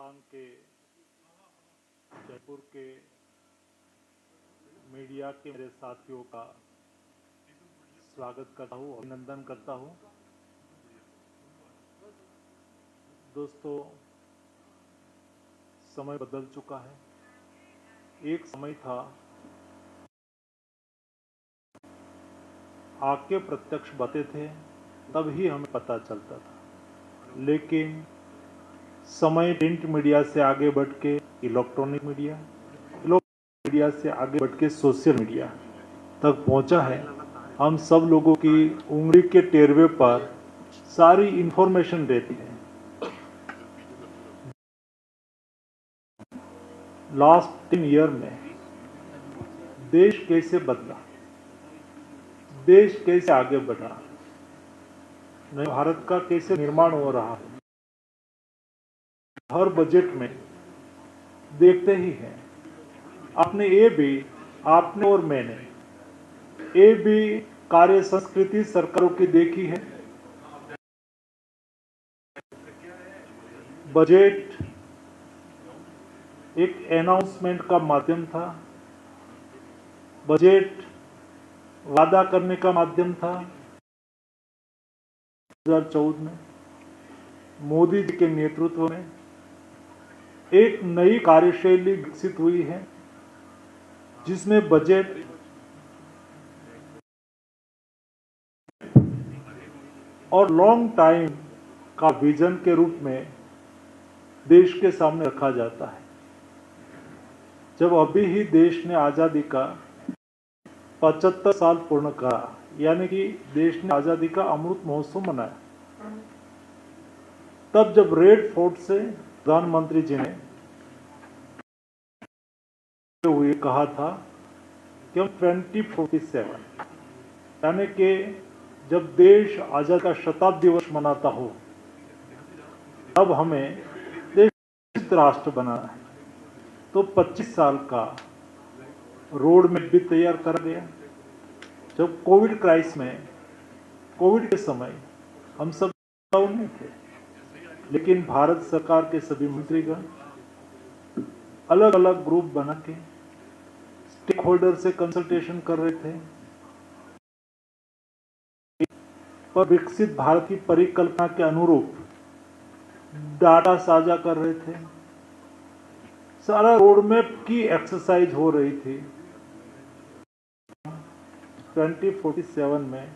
हिंदुस्तान के जयपुर के मीडिया के मेरे साथियों का स्वागत करता हूँ, अभिनंदन करता हूँ। दोस्तों, समय बदल चुका है। एक समय था आके प्रत्यक्ष बातें थे, तब ही हमें पता चलता था। लेकिन समय प्रिंट मीडिया से आगे बढ़ के इलेक्ट्रॉनिक मीडिया से आगे बढ़ के सोशल मीडिया तक पहुंचा है। हम सब लोगों की उंगली के टेरवे पर सारी इंफॉर्मेशन देती है। लास्ट 10 ईयर में देश कैसे बदला, देश कैसे आगे बढ़ा, नए भारत का कैसे निर्माण हो रहा है, हर बजट में देखते ही हैं। आपने और मैंने ये भी कार्य संस्कृति सरकारों की देखी है। बजट एक अनाउंसमेंट का माध्यम था, बजट वादा करने का माध्यम था। 2014 में मोदी जी के नेतृत्व में एक नई कार्यशैली विकसित हुई है, जिसमें बजट और लॉन्ग टाइम का विजन के रूप में देश के सामने रखा जाता है। जब अभी ही देश ने आजादी का 75 साल पूर्ण करा, यानी कि देश ने आजादी का अमृत महोत्सव मनाया, तब जब रेड फोर्ट से प्रधानमंत्री जी ने हुए कहा था कि हम 2047 यानी कि जब देश आजादी का शताब्दी वर्ष मनाता हो, तब हमें देश राष्ट्र बनाना है। तो 25 साल का रोड मैप भी तैयार कर गया। जब कोविड के समय हम सब लॉकडाउन में थे, लेकिन भारत सरकार के सभी मंत्रीगण अलग अलग ग्रुप बना के स्टेक होल्डर से कंसल्टेशन कर रहे थे और विकसित भारत की परिकल्पना के अनुरूप डाटा साझा कर रहे थे। सारा रोड मैप की एक्सरसाइज हो रही थी। 2047 में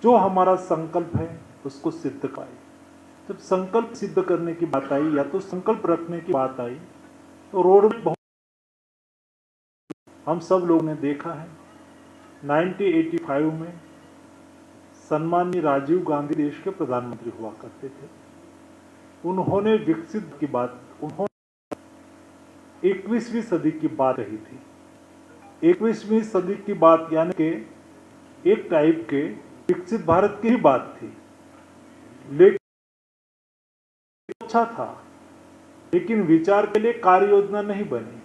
जो हमारा संकल्प है उसको सिद्ध पाए। जब संकल्प सिद्ध करने की बात आई या तो संकल्प रखने की बात आई, तो रोड मैप बहुत हम सब लोगों ने देखा है। 1985 में सम्माननीय राजीव गांधी देश के प्रधानमंत्री हुआ करते थे। उन्होंने विकसित की बात, उन्होंने 21वीं सदी की बात रही थी। 21वीं सदी की बात यानी कि एक टाइप के विकसित भारत की ही बात थी। लेकिन अच्छा था, लेकिन विचार के लिए कार्य योजना नहीं बनी।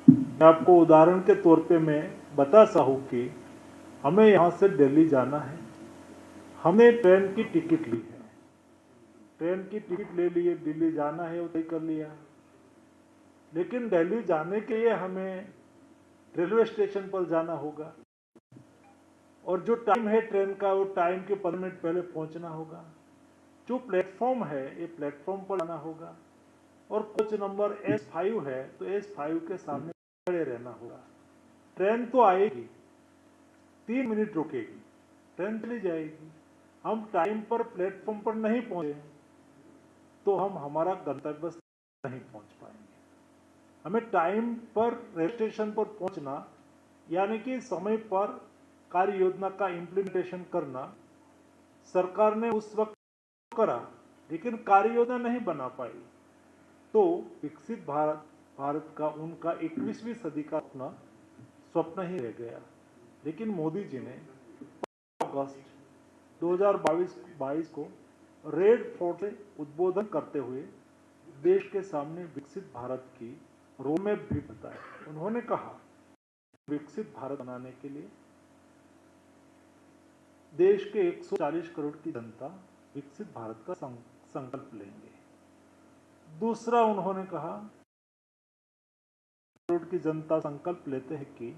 मैं आपको उदाहरण के तौर पे मैं बता सकूं कि हमें यहाँ से दिल्ली जाना है, हमने ट्रेन की टिकट ली है, ट्रेन की टिकट ले लिए, दिल्ली जाना है वो तय कर लिया। लेकिन दिल्ली जाने के लिए हमें रेलवे स्टेशन पर जाना होगा और जो टाइम है ट्रेन का, वो टाइम के 15 मिनट पहले पहुंचना होगा। जो प्लेटफॉर्म है, ये प्लेटफॉर्म पर जाना होगा और कोच नंबर S5 है, तो S5 के सामने खड़े रहना होगा। ट्रेन तो आएगी, 3 मिनट रुकेगी, ट्रेन चली जाएगी। हम टाइम पर प्लेटफॉर्म पर नहीं पहुंचे तो हम हमारा गंतव्य नहीं पहुंच पाएंगे। हमें टाइम पर रेल स्टेशन पर पहुंचना यानी कि समय पर कार्य योजना का इम्प्लीमेंटेशन करना, सरकार ने उस वक्त करा, लेकिन कार्य योजना नहीं बना पाई। तो विकसित भारत का उनका 21वीं सदी का अपना स्वप्न ही रह गया। लेकिन मोदी जी ने अगस्त 2022 को रेड फोर्ट से उद्बोधन करते हुए देश के सामने विकसित भारत की रोड मैप भी बताया। उन्होंने कहा, विकसित भारत बनाने के लिए देश के 140 करोड़ की जनता विकसित भारत का संकल्प लेंगे। दूसरा उन्होंने कहा, करोड़ की जनता संकल्प लेते हैं कि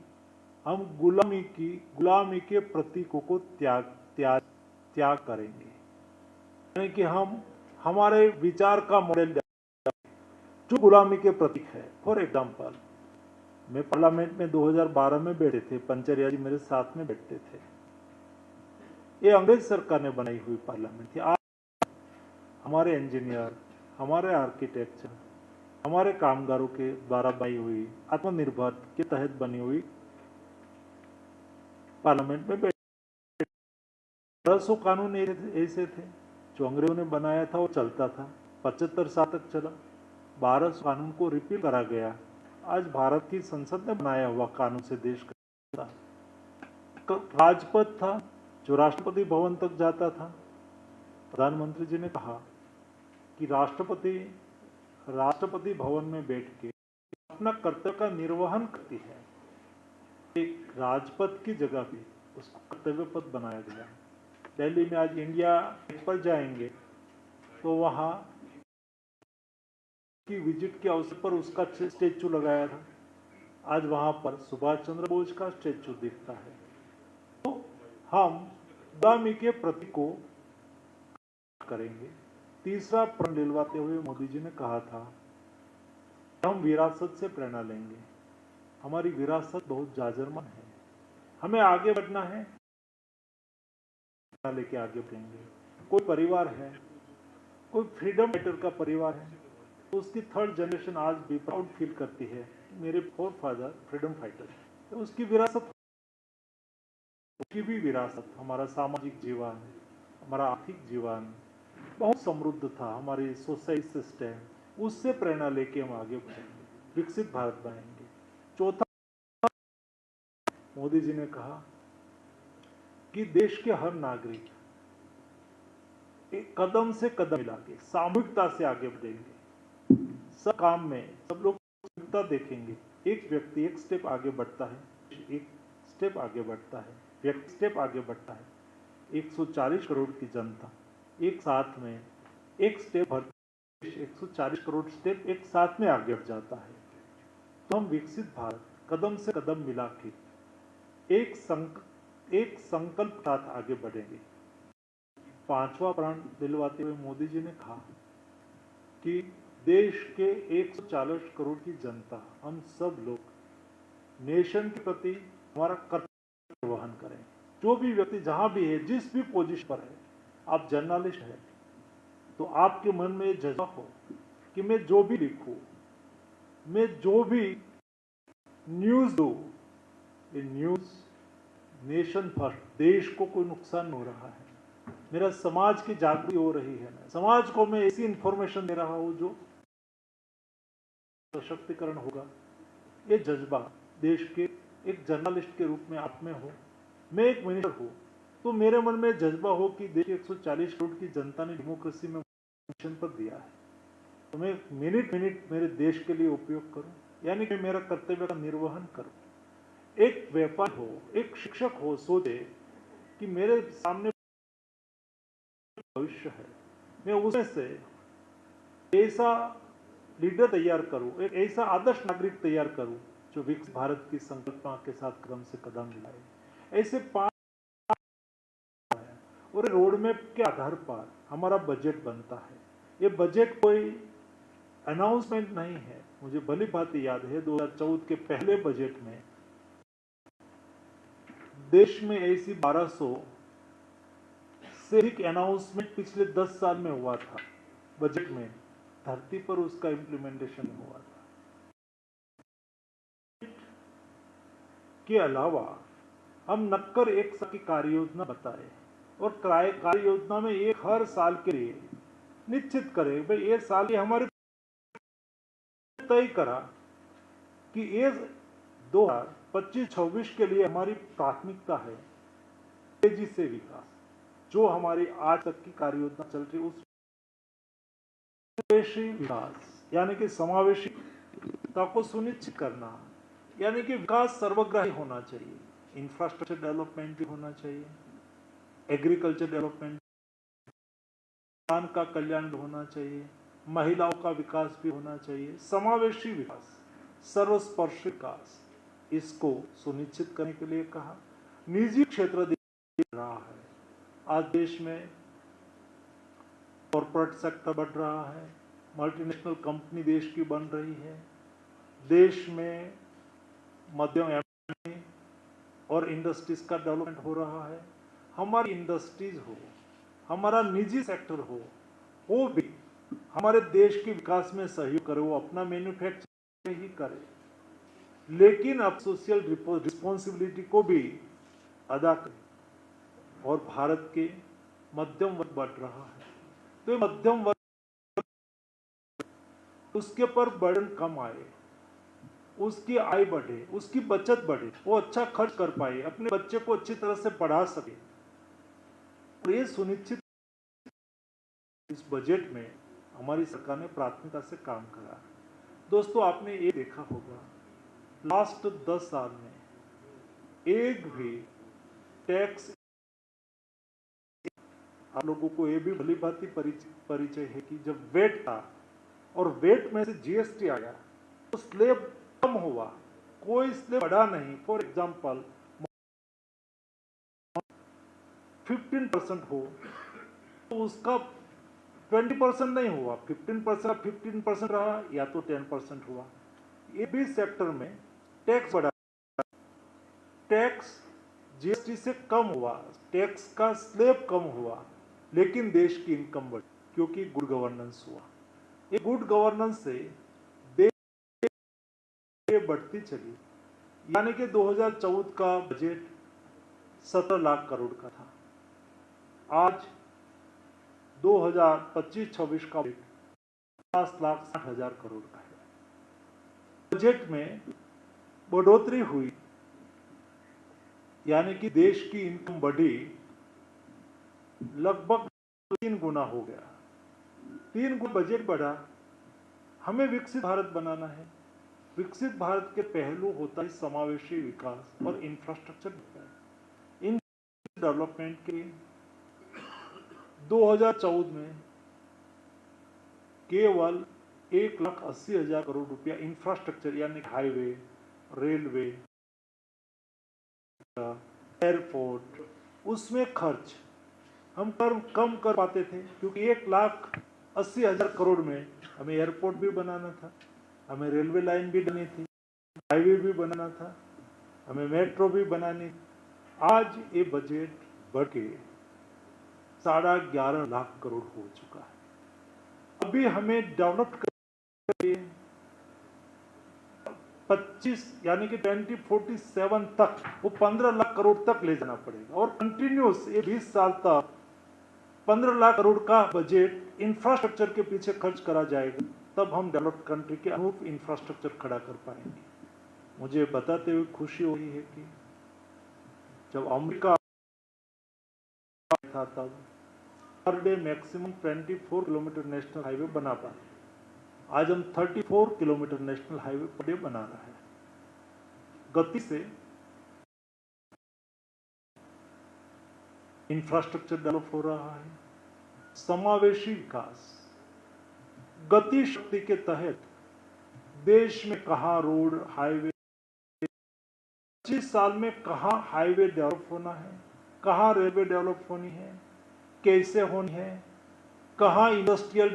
हम गुलामी के प्रतीकों को त्याग करेंगे, यानी कि हम हमारे विचार का मॉडल जो गुलामी के प्रतीक है। फॉर एग्जाम्पल, मैं पार्लियामेंट में 2012 में बैठे थे, पंचरिया जी मेरे साथ में बैठते थे। ये अंग्रेज सरकार ने बनाई हुई पार्लियामेंट थी। आज हमारे इंजीनियर, हमारे आर्किटेक्चर, हमारे कामगारों के द्वारा बनाई हुई आत्मनिर्भर के तहत बनी हुई पार्लियामेंट में बैठे 1200 कानून ऐसे थे जो अंग्रेजों ने बनाया था, वो चलता था, 75 साल तक चला। 1200 कानून को रिपील करा गया। आज भारत की संसद ने बनाया हुआ कानून से देश का राजपथ था जो राष्ट्रपति भवन तक जाता था। प्रधानमंत्री जी ने कहा कि राष्ट्रपति भवन में बैठ के अपना कर्तव्य का निर्वहन करती है। एक राजपथ की जगह भी उसको कर्तव्य पथ बनाया गया। दिल्ली में आज इंडिया गेट पर जाएंगे तो वहां की विजिट के अवसर पर उसका स्टेचू लगाया था। आज वहां पर सुभाष चंद्र बोस का स्टेचू दिखता है। तो हम गुलामी के प्रतीक को करेंगे। तीसरा प्रण दिलवाते हुए मोदी जी ने कहा था, हम विरासत से प्रेरणा लेंगे। हमारी विरासत बहुत जाजरमान है, हमें आगे बढ़ना है, लेके आगे बढ़ेंगे। कोई परिवार है, कोई फ्रीडम फाइटर का परिवार है, तो उसकी थर्ड जनरेशन आज भी प्राउड फील करती है, मेरे फोर फादर फ्रीडम फाइटर। तो उसकी विरासत, उसकी भी विरासत, हमारा सामाजिक जीवन, हमारा आर्थिक जीवन बहुत समृद्ध था, हमारी सोसाइटी सिस्टम, उससे प्रेरणा लेके हम आगे बढ़ेंगे, विकसित भारत बनेंगे। चौथा, मोदी जी ने कहा कि देश के हर नागरिक एक कदम से कदम मिला के सामूहिकता से आगे बढ़ेंगे। सब काम में सब लोग सामूहिकता देखेंगे। एक व्यक्ति एक स्टेप आगे बढ़ता है, एक स्टेप आगे बढ़ता है, व्यक्ति स्टेप आगे बढ़ता है। 140 करोड़ की जनता एक साथ में एक स्टेप भर, 140 करोड़ स्टेप एक साथ में आगे बढ़ जाता है। तो हम विकसित भारत कदम से कदम मिला के एक संकल्प साथ आगे बढ़ेंगे। पांचवा प्रण दिलवाते हुए मोदी जी ने कहा कि देश के 140 करोड़ की जनता, हम सब लोग नेशन के प्रति हमारा कर्तव्य वहन करें। जो भी व्यक्ति जहां भी है, जिस भी पोजीशन पर है, आप जर्नलिस्ट है तो आपके मन में ये जज्बा हो कि मैं जो भी लिखूं, मैं जो भी न्यूज दूं, ये न्यूज नेशन फर्स्ट, देश को कोई नुकसान नहीं हो रहा है, मेरा समाज की जागृति हो रही है, समाज को मैं ऐसी इंफॉर्मेशन दे रहा हूं जो सशक्तिकरण होगा। ये जज्बा देश के एक जर्नलिस्ट के रूप में आप में हो, मैं एक मिनिस्टर हूं तो मेरे मन में जज्बा हो कि देश 140 करोड़ की जनता ने डेमोक्रेसी में मिशन पर दिया है, तो मैं मिनट मेरे देश के लिए उपयोग करूं, यानी कि मेरा कर्तव्य का निर्वहन करूं। एक व्यापारी हो, एक शिक्षक हो, सोचे कि मेरे सामने भविष्य है, मैं उसमें से ऐसा लीडर तैयार करूं, एक ऐसा आदर्श नागरिक तैयार करूं जो विकसित भारत की संकल्पना के साथ कदम से कदम मिलाए। ऐसे 5 और रोड मैप के आधार पर हमारा बजट बनता है। ये बजट कोई अनाउंसमेंट नहीं है। मुझे भली भांति याद है 2014 के पहले बजट में देश में ऐसी 1200 से अधिक अनाउंसमेंट पिछले 10 साल में हुआ था। बजट में धरती पर उसका इम्प्लीमेंटेशन हुआ था। के अलावा हम नक्कर एक साल की कार्य योजना बताए और कार्य योजना में एक हर साल के लिए निश्चित करें, भाई ये साल ये हमारे तय करा कि ये 2025-26 के लिए हमारी प्राथमिकता है तेजी से विकास। जो हमारी आज तक की कार्य योजना चल रही उस समावेशी विकास यानी कि समावेशीता को सुनिश्चित करना, यानी कि विकास सर्वग्राही होना चाहिए। इंफ्रास्ट्रक्चर डेवलपमेंट भी होना चाहिए, एग्रीकल्चर डेवलपमेंट, किसान का कल्याण भी होना चाहिए, महिलाओं का विकास भी होना चाहिए, समावेशी विकास, सर्वस्पर्शी विकास, इसको सुनिश्चित करने के लिए कहा। निजी क्षेत्र देख रहा है, आज देश में कॉर्पोरेट सेक्टर बढ़ रहा है, मल्टीनेशनल कंपनी देश की बन रही है, देश में मध्यम एमएसएमई और इंडस्ट्रीज का डेवलपमेंट हो रहा है। हमारी इंडस्ट्रीज हो, हमारा निजी सेक्टर हो, वो भी हमारे देश के विकास में सहयोग करे, वो अपना मैन्युफैक्चरिंग ही करे, लेकिन अब सोशल रिस्पॉन्सिबिलिटी को भी अदा करे। और भारत के मध्यम वर्ग बढ़ रहा है, तो मध्यम वर्ग उसके पर बर्डन कम आए, उसकी आय बढ़े, उसकी बचत बढ़े, वो अच्छा खर्च कर पाए, अपने बच्चे को अच्छी तरह से पढ़ा सके। और ये सुनिश्चित इस बजट में हमारी सरकार ने प्राथमिकता से काम करा। दोस्तों, आपने ये देखा होगा लास्ट 10 साल में एक भी टैक्स, आप लोगों को ये भी भली भांति परिचय है कि जब वेट था और वेट में से जीएसटी आया तो स्लैब कम हुआ, कोई स्लैब बढ़ा नहीं। फॉर एग्जाम्पल 15% हो तो उसका 20% नहीं हुआ, 15% रहा या तो 10% हुआ। ये भी सेक्टर में टैक्स बढ़ा, टैक्स जीएसटी से कम हुआ, टैक्स का स्लैब कम हुआ, लेकिन देश की इनकम बढ़ी क्योंकि गुड गवर्नेंस हुआ। ये गुड गवर्नेंस से देश बढ़ती चली, यानी कि 2014 का बजट 17 लाख करोड़ का था, आज 2025-26 का बजट 50,60,000 करोड़ का है। बजट में बढ़ोतरी हुई, यानी कि देश की इनकम बढ़ी, लगभग 3 गुना हो गया। 3 गुना बजट बढ़ा। हमें विकसित भारत बनाना है। विकसित भारत के पहलू होता है समावेशी विकास और इंफ्रास्ट्रक्चर होता है। इन डेवलपमेंट के 2014 में केवल 1,80,000 करोड़ रुपया इंफ्रास्ट्रक्चर यानी हाईवे, रेलवे, एयरपोर्ट, उसमें खर्च हम कम कर पाते थे, क्योंकि 1,80,000 करोड़ में हमें एयरपोर्ट भी बनाना था, हमें रेलवे लाइन भी बनानी थी, हाईवे भी बनाना था, हमें मेट्रो भी बनानी। आज ये बजट बढ़ के 11.5 लाख करोड़ हो चुका है। अभी हमें डेवलप करके 25 यानी कि 2047 तक वो 15 लाख करोड़ तक ले जाना पड़ेगा, और कंटिन्यूस ये 20 साल तक 15 लाख करोड़ का बजट इंफ्रास्ट्रक्चर के पीछे खर्च करा जाएगा, तब हम डेवलप्ड कंट्री के अनुरूप इंफ्रास्ट्रक्चर खड़ा कर पाएंगे। मुझे बताते हुए खुशी हो रही है कि जब अमेरिका था तब per day maximum 24 kilometre national highway बना पाए, आज हम 34 kilometre national highway per day बना रहे हैं। गति से इंफ्रास्ट्रक्चर डेवलप हो रहा है, समावेशी विकास, गति शक्ति के तहत देश में कहां रोड हाईवे, 25 साल में कहां हाईवे डेवलप होना है, कहां रेलवे डेवलप होनी है, कैसे होनी है, कहां इंडस्ट्रियल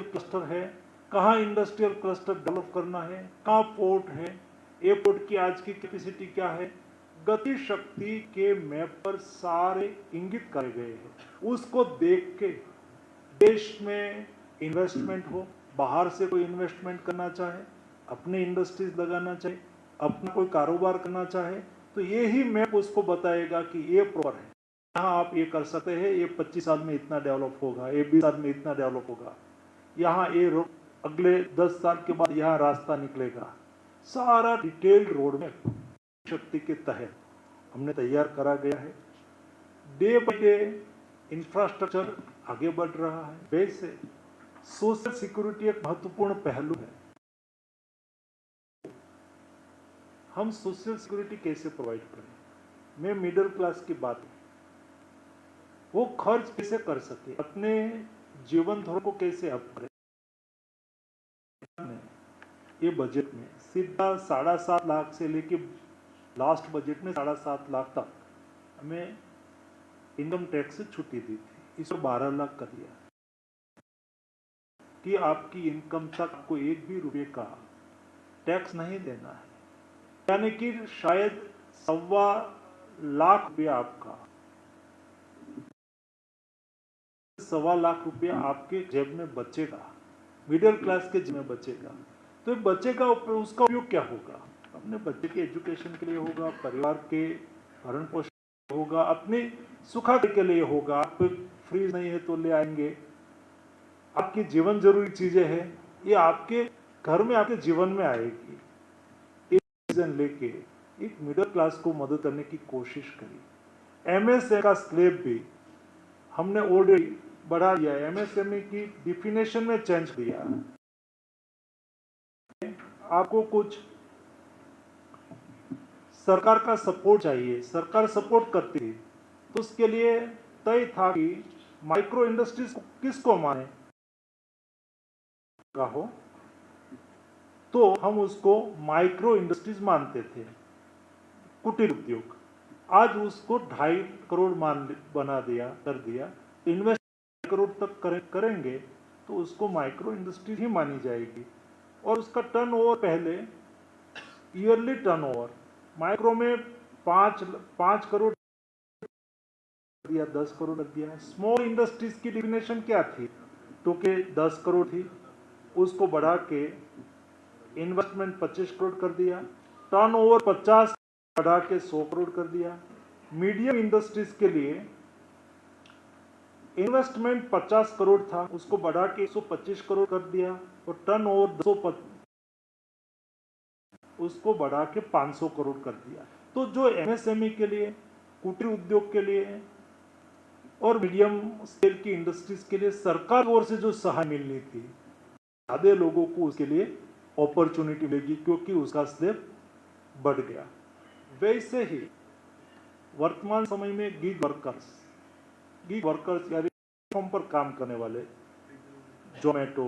क्लस्टर है, कहां इंडस्ट्रियल क्लस्टर डेवलप करना है, कहां पोर्ट है, एयरपोर्ट की आज की कैपेसिटी क्या है, गति शक्ति के मैप पर सारे इंगित करे गए हैं। उसको देख के देश में इन्वेस्टमेंट हो, बाहर से कोई इन्वेस्टमेंट करना चाहे, अपने इंडस्ट्रीज लगाना चाहे, अपना कोई कारोबार करना चाहे, तो यही मैप उसको बताएगा कि ये प्रॉपर है, यहाँ आप ये कर सकते हैं, ये 25 साल में इतना डेवलप होगा, ये 20 साल में इतना डेवलप होगा, यहाँ ये अगले 10 साल के बाद यहाँ रास्ता निकलेगा। सारा डिटेल्ड रोड मैप शक्ति के तहत हमने तैयार करा गया है। डे बाय डे इंफ्रास्ट्रक्चर आगे बढ़ रहा है। वैसे सोशल सिक्योरिटी एक महत्वपूर्ण पहलू है। हम सोशल सिक्योरिटी कैसे प्रोवाइड करें, मैं मिडिल क्लास की बात, वो खर्च कैसे कर सके, अपने जीवन धोरण को कैसे अप करें, ये बजट में सीधा 7.5 लाख से लेके लास्ट बजट में 7.5 लाख तक हमें इनकम टैक्स से छुट्टी दी थी। इसको 12 लाख कर दिया कि आपकी इनकम तक आपको एक भी रुपये का टैक्स नहीं देना है, यानी कि शायद 1.25 लाख रुपया आपका 1.25 लाख रुपया आपके जेब में बचेगा, मिडिल क्लास के जेब में बचेगा। तो बचेगा, उसका उपयोग क्या होगा? अपने बच्चे के एजुकेशन के लिए होगा, परिवार के भरण पोषण होगा, अपने सुखा के लिए होगा। आप फ्रीज नहीं है तो ले आएंगे, आपकी जीवन जरूरी चीजें हैं, ये आपके घर में आपके जीवन में आएगी। एक डिसीजन लेके एक मिडिल क्लास को मदद करने की कोशिश करी। एमएसएमई का स्लैब भी हमने ऑलरेडी बढ़ा दिया है, एमएसएमई की डिफिनेशन में चेंज किया। आपको कुछ सरकार का सपोर्ट चाहिए, सरकार सपोर्ट करती है, तो उसके लिए तय था कि माइक्रो इंडस्ट्रीज को किसको माने का हो, तो हम उसको माइक्रो इंडस्ट्रीज मानते थे, कुटीर उद्योग। आज उसको 2.5 करोड़ बना दिया, कर दिया। इन्वेस्ट करोड़ तक करेंगे तो उसको माइक्रो इंडस्ट्री ही मानी जाएगी। और उसका टर्नओवर पहले ईयरली टर्नओवर माइक्रो में 5 करोड़ दिया, 10 करोड़ दिया। स्मॉल इंडस्ट्रीज की डिफिनेशन क्या थी? तो के 10 करोड़ थी, उसको बढ़ा के इन्वेस्टमेंट 25 करोड़ कर दिया, टर्नओवर 50 बढ़ा के 100 करोड़ कर दिया। मीडियम इंडस्ट्रीज के लिए इन्वेस्टमेंट 50 करोड़ था, उसको बढ़ा के 125 करोड़ कर दिया, और टर्नओवर उसको बढ़ा के 500 करोड़ कर दिया। तो जो एमएसएमई के लिए, कुटीर उद्योग के लिए और मीडियम स्केल की इंडस्ट्रीज के लिए सरकार की ओर से जो सहायता मिलनी थी, ज्यादा लोगों को उसके लिए अपॉर्चुनिटी मिलेगी, क्योंकि उसका स्लैब बढ़ गया। वैसे ही वर्तमान समय में गिग वर्कर्स यानी प्लेटफॉर्म पर काम करने वाले, जोमेटो,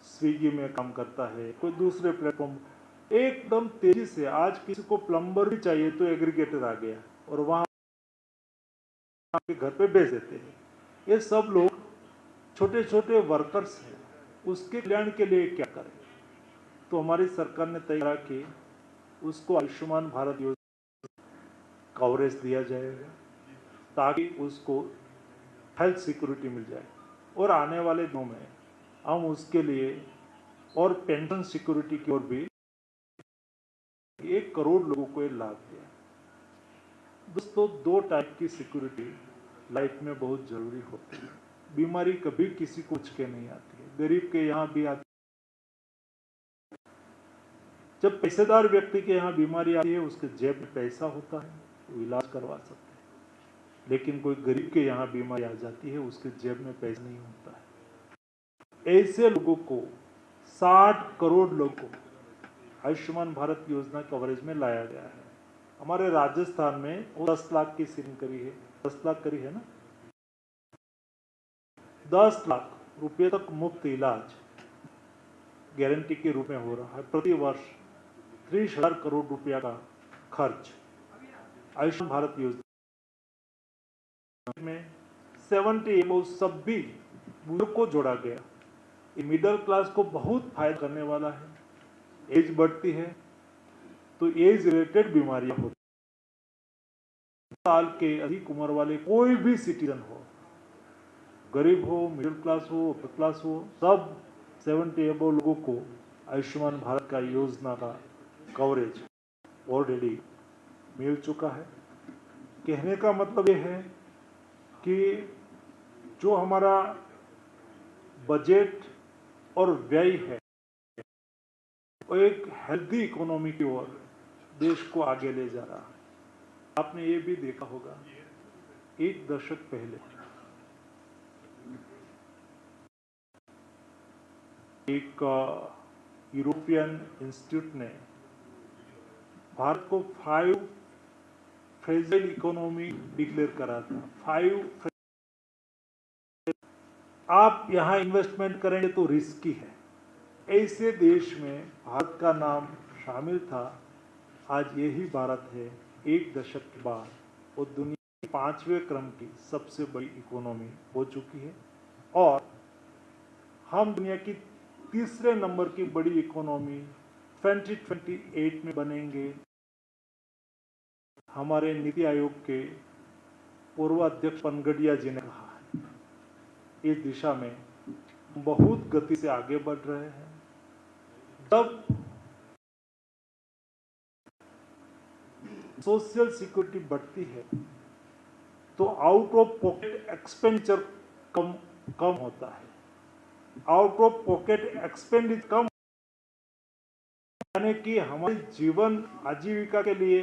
स्विगी में काम करता है, कोई दूसरे प्लेटफॉर्म, एकदम तेजी से आज किसी को प्लम्बर भी चाहिए तो एग्रीगेटर आ गया और वहां आपके घर पे भेज देते हैं। ये सब लोग छोटे छोटे वर्कर्स हैं, उसके कल्याण के लिए क्या करें? तो हमारी सरकार ने तय किया कि उसको आयुष्मान भारत योजना कवरेज दिया जाएगा, ताकि उसको हेल्थ सिक्योरिटी मिल जाए। और आने वाले दिनों में हम उसके लिए और पेंशन सिक्योरिटी की ओर भी 1 करोड़ लोगों को ये लाभ दिया। दोस्तों, 2 टाइप की सिक्योरिटी लाइफ में बहुत जरूरी होती है। बीमारी कभी किसी को पूछ के नहीं आती है, गरीब के यहाँ भी आती है। जब पैसेदार व्यक्ति के यहाँ बीमारी आती है, उसके जेब में पैसा होता है, वो इलाज करवा सकते हैं। लेकिन कोई गरीब के यहाँ बीमारी आ जाती है, उसके जेब में पैसा नहीं होता है। ऐसे लोगों को 60 करोड़ लोगों को आयुष्मान भारत योजना कवरेज में लाया गया है। हमारे राजस्थान में 10 लाख की सीलिंग करी है, 10 लाख करी है ना, 10 लाख रुपए तक मुफ्त इलाज गारंटी के रूप में हो रहा है। प्रति वर्ष 30,000 करोड़ रुपया का खर्च आयुष्मान भारत योजना में 70 एबव सभी बुजुर्ग को जोड़ा गया। मिडिल क्लास को बहुत फायदा करने वाला है। एज बढ़ती है तो एज रिलेटेड बीमारियां होती हैं। साल के अधिक उम्र वाले कोई भी सिटीजन हो, गरीब हो, मिडिल क्लास हो, अपर क्लास हो, सब 70 एबव लोगों को आयुष्मान भारत का योजना का कवरेज ऑलरेडी मिल चुका है। कहने का मतलब यह है कि जो हमारा बजट और व्यय है, वो एक हेल्दी इकोनॉमी की ओर देश को आगे ले जा रहा है। आपने ये भी देखा होगा, 1 दशक पहले एक यूरोपियन इंस्टीट्यूट ने भारत को 5 फ्रेजाइल इकोनॉमी डिक्लेयर करा था। 5 आप यहां इन्वेस्टमेंट करेंगे तो रिस्की है, ऐसे देश में भारत का नाम शामिल था। आज यही भारत है, एक दशक के बाद वो दुनिया के 5वें क्रम की सबसे बड़ी इकोनॉमी हो चुकी है और हम दुनिया की तीसरे नंबर की बड़ी इकोनॉमी 2028 में बनेंगे। हमारे नीति आयोग के पूर्व अध्यक्ष पनगडिया जी ने कहा है, इस दिशा में बहुत गति से आगे बढ़ रहे हैं। जब सोशल सिक्योरिटी बढ़ती है तो आउट ऑफ पॉकेट एक्सपेंडिचर कम होता है। आउट ऑफ पॉकेट एक्सपेंडिचर कम यानी कि हमारे जीवन आजीविका के लिए,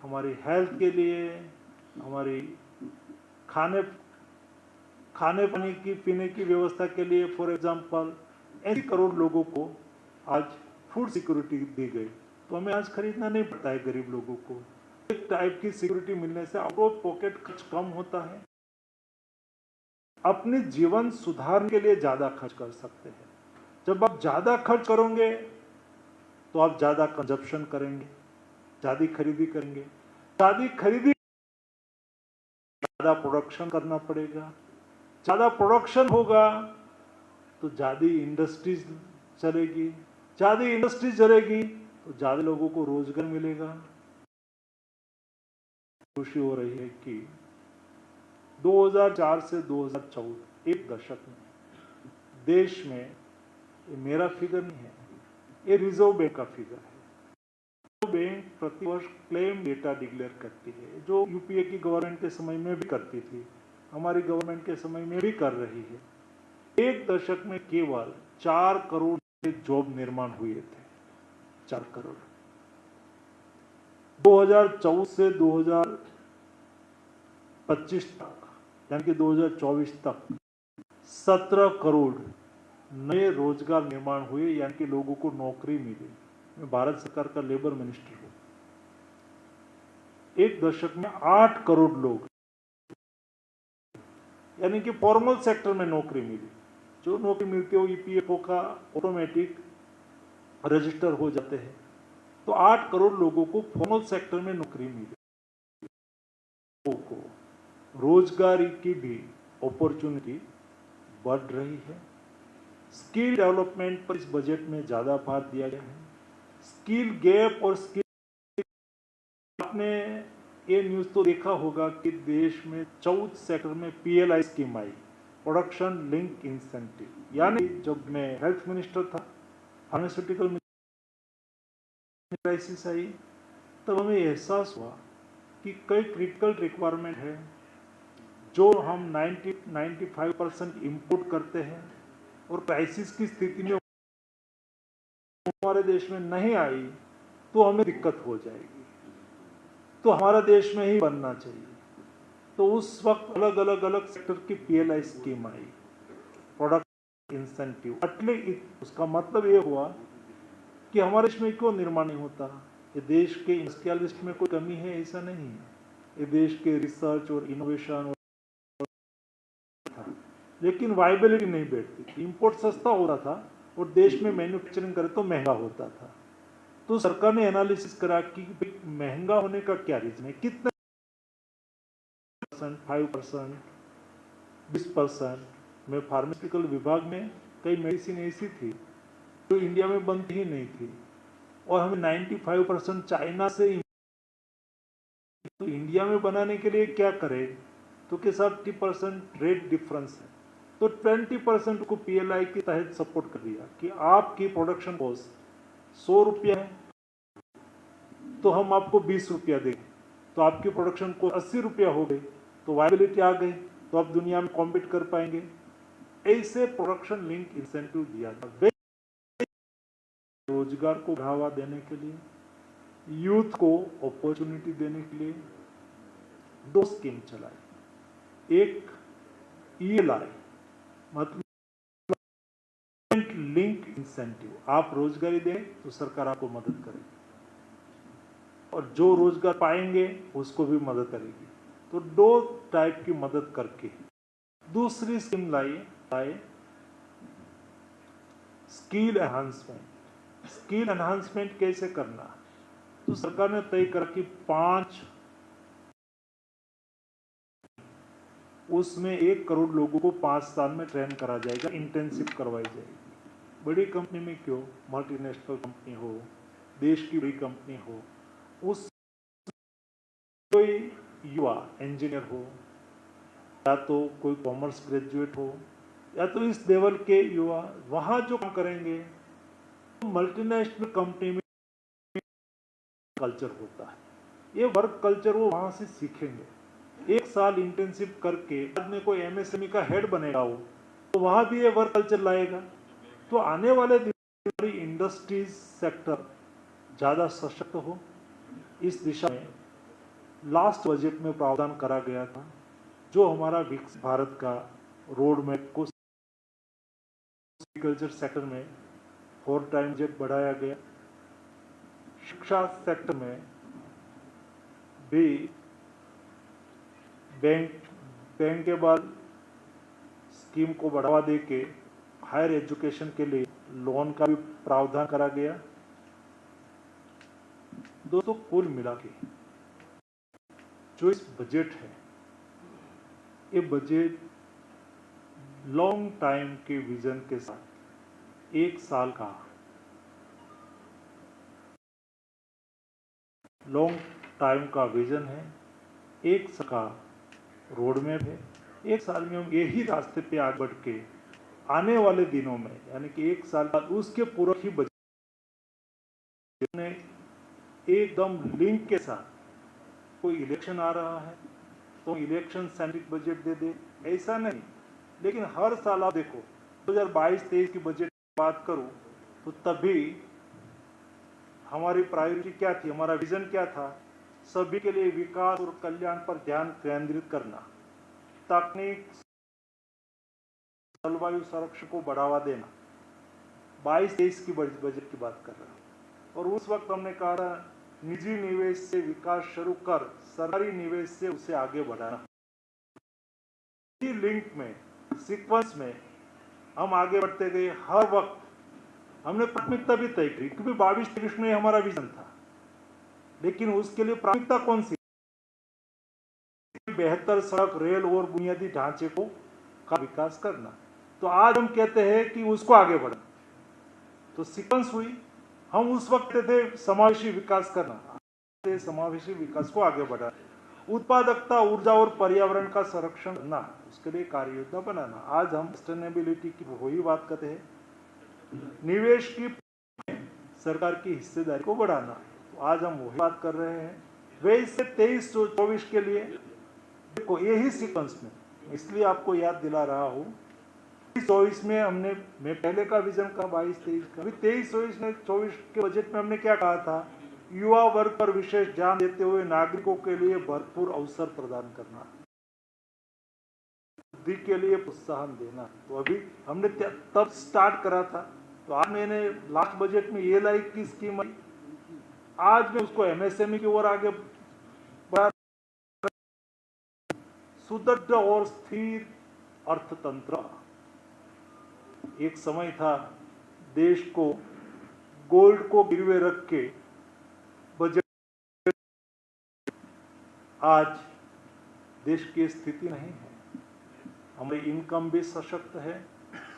हमारी हेल्थ के लिए, हमारी खाने पानी की पीने की व्यवस्था के लिए, फॉर एग्जांपल 80 करोड़ लोगों को आज फूड सिक्योरिटी दी गई, तो हमें आज खरीदना नहीं पड़ता है गरीब लोगों को। एक टाइप की सिक्योरिटी मिलने से आउट ऑफ पॉकेट खर्च कम होता है। अपने जीवन सुधारने के लिए ज्यादा खर्च कर सकते हैं। जब आप ज्यादा खर्च करोगे तो आप ज्यादा कंजप्शन करेंगे, ज्यादा खरीदी करेंगे, ज्यादा प्रोडक्शन करना पड़ेगा। ज्यादा प्रोडक्शन होगा तो ज्यादा इंडस्ट्रीज चलेगी, ज्यादा इंडस्ट्रीज चलेगी तो ज्यादा लोगों को रोजगार मिलेगा। खुशी हो रही है कि 2004 से 2014 एक दशक में देश में, ये मेरा फिगर नहीं है, ये रिजर्व बैंक का फिगर है। रिजर्व बैंक प्रतिवर्ष क्लेम डेटा डिक्लेयर करती है, जो यूपीए की गवर्नमेंट के समय में भी करती थी, हमारी गवर्नमेंट के समय में भी कर रही है। एक दशक में केवल 4 करोड़ जॉब निर्माण हुए थे, 4 करोड़। 2014 से 2025 तक यानी कि 2024 तक 17 करोड़ नए रोजगार निर्माण हुए, यानी कि लोगों को नौकरी मिली। मैं भारत सरकार का लेबर मिनिस्टर हूं। एक दशक में 8 करोड़ लोग यानी कि फॉर्मल सेक्टर में नौकरी मिली। जो नौकरी मिलती है ईपीएफओ का ऑटोमेटिक रजिस्टर हो जाते हैं, तो 8 करोड़ लोगों को फॉर्मल सेक्टर में नौकरी मिली। लोगों को रोजगार की भी अपॉर्चुनिटी बढ़ रही है। स्किल डेवलपमेंट पर इस बजट में ज्यादा भार दिया गया है। स्किल गैप और स्किल, आपने ये न्यूज तो देखा होगा कि देश में 14 सेक्टर में पीएलआई स्कीम आई, प्रोडक्शन लिंक इंसेंटिव। यानी जब मैं हेल्थ मिनिस्टर था, फार्मास्यूटिकल क्राइसिस आई, तब हमें एहसास हुआ कि कई क्रिटिकल रिक्वायरमेंट है जो हम 90-95% इंपोर्ट करते हैं और क्राइसिस की स्थिति में हमारे देश में नहीं आई तो हमें दिक्कत हो जाएगी, तो हमारा देश में ही बनना चाहिए। तो उस वक्त अलग अलग सेक्टर की पीएलआई स्कीम आई, प्रोडक्ट इंसेंटिव। उसका मतलब ये हुआ कि हमारे देश में क्यों निर्माण नहीं होता। ये देश के इंडस्ट्रियलिस्ट में कोई कमी है, ऐसा नहीं है। ये देश के रिसर्च और इनोवेशन लेकिन वाइबिलिटी नहीं बैठती थी। इंपोर्ट सस्ता होता था और देश में मैन्युफैक्चरिंग करे तो महंगा होता था। तो सरकार ने एनालिसिस करा कि महंगा होने का क्या रीजन है, कितने 5%, 20%। में फार्मास्यूटिकल विभाग में कई मेडिसिन ऐसी थी जो इंडिया में बनती ही नहीं थी और हमें 95% चाइना से। तो इंडिया में बनाने के लिए क्या करें, तो के 30% रेट डिफरेंस है, तो 20% को पीएलआई के तहत सपोर्ट कर दिया कि आपकी प्रोडक्शन कॉस्ट 100 रुपया है तो हम आपको 20 रुपया देंगे, तो आपकी प्रोडक्शन को 80 रुपया हो गई, तो वायबिलिटी आ गई, तो आप दुनिया में कॉम्पीट कर पाएंगे। ऐसे प्रोडक्शन लिंक इंसेंटिव दिया था रोजगार को बढ़ावा देने के लिए, यूथ को अपॉर्चुनिटी देने के लिए। 2 स्कीम चलाई, एक ईएलआई मतलब लिंक इंसेंटिव, आप रोजगारी दें तो सरकार आपको मदद करेगी और जो रोजगार पाएंगे उसको भी मदद करेगी। तो 2 टाइप की मदद करके दूसरी स्कीम लाए स्किल एनहांसमेंट कैसे करना, तो सरकार ने तय करा कि 5, उसमें 1 करोड़ लोगों को 5 साल में ट्रेन करा जाएगा, इंटर्नशिप करवाई जाएगी। बड़ी कंपनी में क्यों, मल्टीनेशनल कंपनी हो, देश की बड़ी कंपनी हो, उस कोई युवा इंजीनियर हो, या तो कोई कॉमर्स ग्रेजुएट हो, या तो इस लेवल के युवा वहाँ जो काम करेंगे, तो मल्टीनेशनल कंपनी में कल्चर होता है, ये वर्क कल्चर वो वहाँ से सीखेंगे। 1 साल इंटर्नशिप करके बाद में कोई एमएसएमई का हेड बनेगा वो, तो वहाँ भी ये वर्क कल्चर लाएगा। तो आने वाले दिन में इंडस्ट्रीज सेक्टर ज़्यादा सशक्त हो, इस दिशा में लास्ट बजट में प्रावधान करा गया था, जो हमारा विकसित भारत का रोड मैप को एग्रीकल्चर सेक्टर में 4 टाइम बजट बढ़ाया गया। शिक्षा सेक्टर में भी बैंक के बाद स्कीम को बढ़ावा देके हायर एजुकेशन के लिए लोन का भी प्रावधान करा गया। दोस्तों, कुल मिला के जो इस बजट है, ये बजट लॉन्ग टाइम के विजन के साथ 1 साल का लॉन्ग टाइम का विजन है, 1 साल का रोड मैप है। 1 साल में हम यही रास्ते पे आगे बढ़ के आने वाले दिनों में, यानी कि 1 साल बाद उसके पूरक ही बजट ने एकदम लिंक के साथ, कोई इलेक्शन आ रहा है तो इलेक्शन सेंट्रिक बजट दे दे, ऐसा नहीं। लेकिन हर साल आप देखो, 2022-23 की बजट की बात करूं तो तभी हमारी प्रायोरिटी क्या थी, हमारा विजन क्या था, सभी के लिए विकास और कल्याण पर ध्यान केंद्रित करना, तकनीक, जलवायु संरक्षण को बढ़ावा देना। 22-23 की बजट की बात कर रहा हूं। और उस वक्त हमने कहा निजी निवेश से विकास शुरू कर सरकारी निवेश से उसे आगे बढ़ाना। इसी लिंक में, सीक्वेंस में हम आगे बढ़ते गए। हर वक्त हमने प्राथमिकता भी तय की, क्योंकि 22-23 में हमारा विजन था, लेकिन उसके लिए प्राथमिकता कौन सी, बेहतर सड़क, रेल और बुनियादी ढांचे को का विकास करना। तो आज हम कहते हैं कि उसको आगे बढ़ना, तो सीक्वेंस हुई। हम उस वक्त कहते थे समावेशी विकास करना, समावेशी विकास को आगे बढ़ाना, उत्पादकता, ऊर्जा और पर्यावरण का संरक्षण करना, उसके लिए कार्य योजना बनाना। आज हम सस्टेनेबिलिटी की वही बात करते हैं, निवेश की सरकार की हिस्सेदारी को बढ़ाना, तो आज हम वही बात कर रहे हैं। वे इससे 23-24 के लिए देखो यही सीक्वेंस में, इसलिए आपको याद दिला रहा हूँ। 23-24 में हमने, मैं पहले का विजन का 22-23 का, अभी 23-24 में 24 के बजट में हमने क्या कहा था, युवा वर्ग पर विशेष ध्यान देते हुए नागरिकों के लिए भरपूर अवसर प्रदान करना, बुद्धि के लिए प्रोत्साहन देना। तो अभी हमने तब स्टार्ट करा था, तो आज मैंने लास्ट बजट में ये लाई की स्कीम आई, आज मैं उसको एमएसएमई की ओर आगे बढ़ा। सुदृढ़ और स्थिर अर्थतंत्र। एक समय था देश को गोल्ड को गिरवे रख के बजट, आज देश की स्थिति नहीं है। हमारी इनकम भी सशक्त है,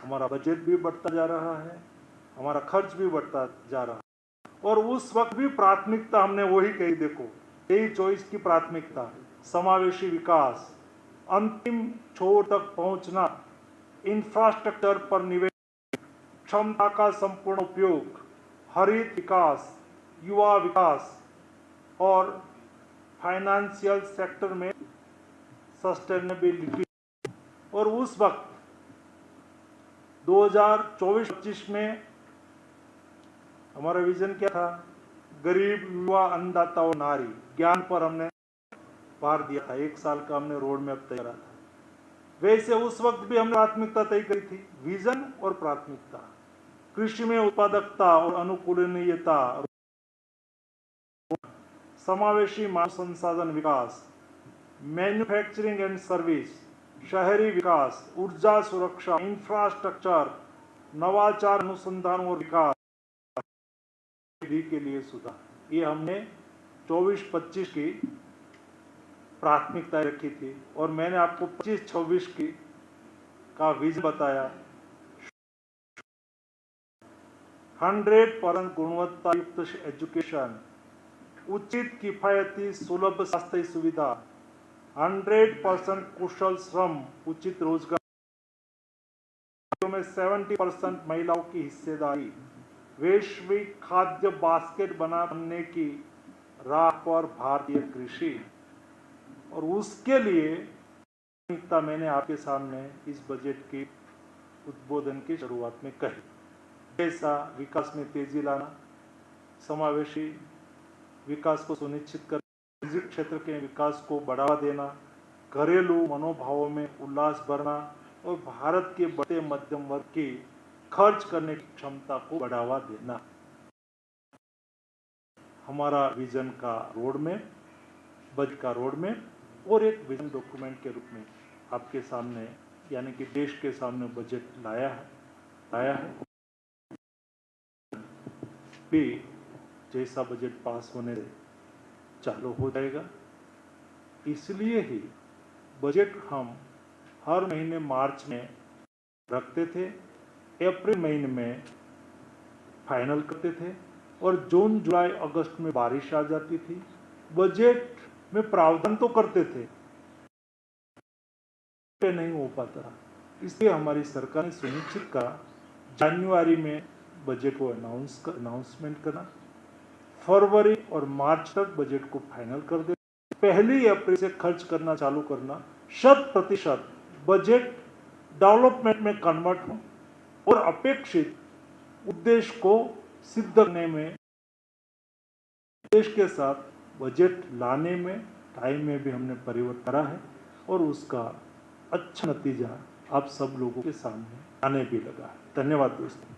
हमारा बजट भी बढ़ता जा रहा है, हमारा खर्च भी बढ़ता जा रहा है। और उस वक्त भी प्राथमिकता हमने वही कही, देखो 23-24 की प्राथमिकता, समावेशी विकास, अंतिम छोर तक पहुंचना, इंफ्रास्ट्रक्चर पर निवेश, क्षमता का संपूर्ण उपयोग, हरित विकास, युवा विकास और फाइनेंशियल सेक्टर में सस्टेनेबिलिटी। और उस वक्त 2024-25 में हमारा विजन क्या था, गरीब, युवा, अन्नदाता और नारी, ज्ञान पर हमने भार दिया था। 1 साल का हमने रोड मैप तैयार करा था। वैसे उस वक्त भी हमने प्राथमिकता तय करी थी, विजन और प्राथमिकता। कृषि में उत्पादकता और अनुकूलनीयता, समावेशी मानव संसाधन विकास, मैन्युफैक्चरिंग एंड सर्विस, शहरी विकास, ऊर्जा सुरक्षा, इंफ्रास्ट्रक्चर, नवाचार, अनुसंधान और विकास के लिए सुधार, ये हमने 24-25 की प्राथमिकता रखी थी और मैंने आपको 25-26 की का विजन बताया। 100% गुणवत्ता युक्त एजुकेशन, उचित किफायती सुलभ स्वास्थ्य सुविधा, 100% कुशल श्रम, उचित रोजगार में 70% महिलाओं की हिस्सेदारी, वैश्विक खाद्य बास्केट बनने की राह पर भारतीय कृषि, और उसके लिए मैंने आपके सामने इस बजट की उद्बोधन की शुरुआत में कही। जैसा विकास में तेजी लाना, समावेशी विकास को सुनिश्चित कर, निजी क्षेत्र के विकास को बढ़ावा देना, घरेलू मनोभावों में उल्लास भरना और भारत के बढ़ते मध्यम वर्ग की खर्च करने की क्षमता को बढ़ावा देना, हमारा विजन का रोड मैप, बजट का रोड मैप और एक विजन डॉक्यूमेंट के रूप में आपके सामने यानी कि देश के सामने बजट लाया है। भी जैसा बजट पास होने से चालू हो जाएगा, इसलिए ही बजट हम हर महीने मार्च में रखते थे, अप्रैल महीने में फाइनल करते थे और जून जुलाई अगस्त में बारिश आ जाती थी। बजट में प्रावधान तो करते थे, नहीं हो पाता, इसलिए हमारी सरकार ने सुनिश्चित करा जनवरी में बजट को अनाउंसमेंट करना, फरवरी और मार्च तक बजट को फाइनल कर दे, 1 अप्रैल से खर्च करना चालू करना, 100% बजट डेवलपमेंट में कन्वर्ट हो और अपेक्षित उद्देश्य को सिद्ध करने में देश के साथ बजट लाने में टाइम में भी हमने परिवर्तन करा है और उसका अच्छा नतीजा आप सब लोगों के सामने आने भी लगा है। धन्यवाद दोस्तों।